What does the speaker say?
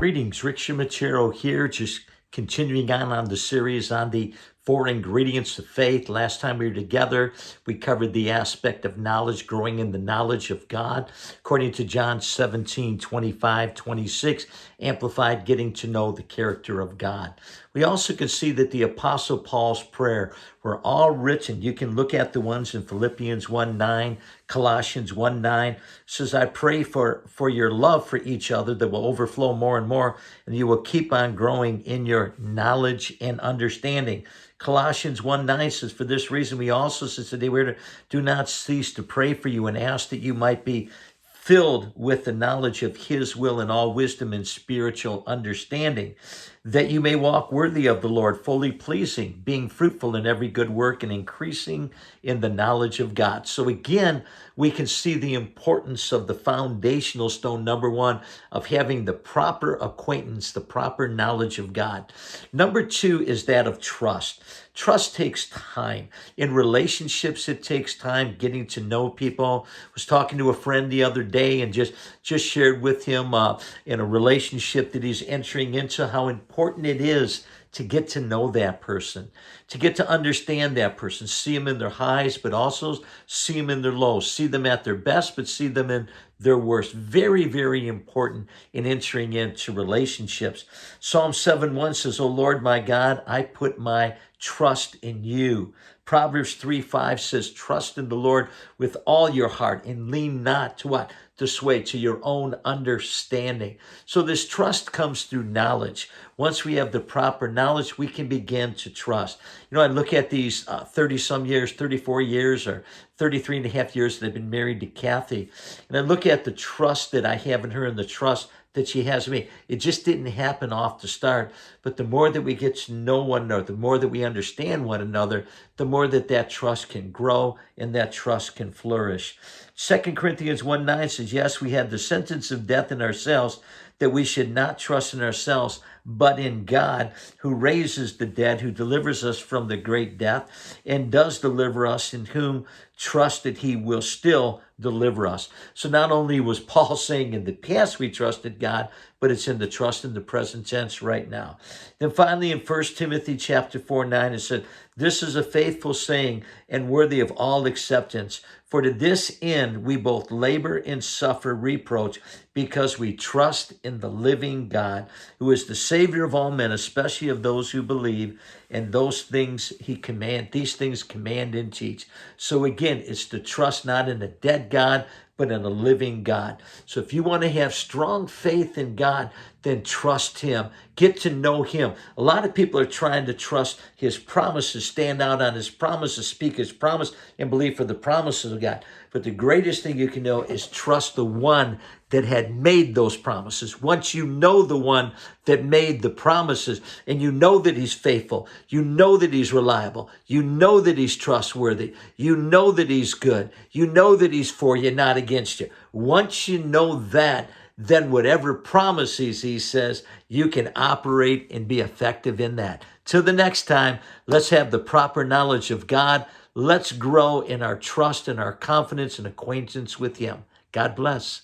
Greetings, Rick Shimachero here, just continuing on the series on the four ingredients of faith. Last time we were together, we covered the aspect of knowledge, growing in the knowledge of God. According to John 17:25-26, Amplified, getting to know the character of God. We also can see that the Apostle Paul's prayer were all written. You can look at the ones in Philippians 1:9, Colossians 1:9. Says, I pray for your love for each other that will overflow more and more, and you will keep on growing in your knowledge and understanding. Colossians 1:9 says, for this reason we also, says today, we do not cease to pray for you and ask that you might be filled with the knowledge of his will and all wisdom and spiritual understanding, that you may walk worthy of the Lord, fully pleasing, being fruitful in every good work and increasing in the knowledge of God. So again, we can see the importance of the foundational stone, number one, of having the proper acquaintance, the proper knowledge of God. Number two is that of trust. Trust takes time. In relationships, it takes time getting to know people. I was talking to a friend the other day and just shared with him in a relationship that he's entering into how important it is to get to know that person, to get to understand that person, see them in their highs, but also see them in their lows, see them at their best, but see them in their worst. Very, very important in entering into relationships. Psalm 7:1 says, O Lord, my God, I put my trust in you. Proverbs 3:5 says, trust in the Lord with all your heart and lean not to what? To sway to your own understanding. So this trust comes through knowledge. Once we have the proper knowledge, we can begin to trust. You know, I look at these 30-some years, 34 years, or 33 and a half years that I've been married to Kathy, and I look at the trust that I have in her and the trust that she has in me. It just didn't happen off the start, but the more that we get to know one another, the more that we understand one another, the more that trust can grow and that trust can flourish. 2 Corinthians 1:9 says, yes, we have the sentence of death in ourselves, that we should not trust in ourselves, but in God, who raises the dead, who delivers us from the great death, and does deliver us, in whom trusted he will still deliver us. So not only was Paul saying in the past we trusted God, but it's in the trust in the present tense right now. Then finally in 1 Timothy chapter 4:9, it said, this is a faithful saying and worthy of all acceptance. For to this end we both labor and suffer reproach, because we trust in the living God, who is the Savior of all men, especially of those who believe, and these things command and teach. So again, it's to trust not in a dead God, but in a living God. So if you want to have strong faith in God, then trust him. Get to know him. A lot of people are trying to trust his promises, stand out on his promises, speak his promise, and believe for the promises of God. But the greatest thing you can know is trust the one that had made those promises. Once you know the one that made the promises, and you know that he's faithful, you know that he's reliable, you know that he's trustworthy, you know that he's good, you know that he's for you, not against you. Once you know that, then whatever promises he says, you can operate and be effective in that. Till the next time, let's have the proper knowledge of God. Let's grow in our trust and our confidence and acquaintance with him. God bless.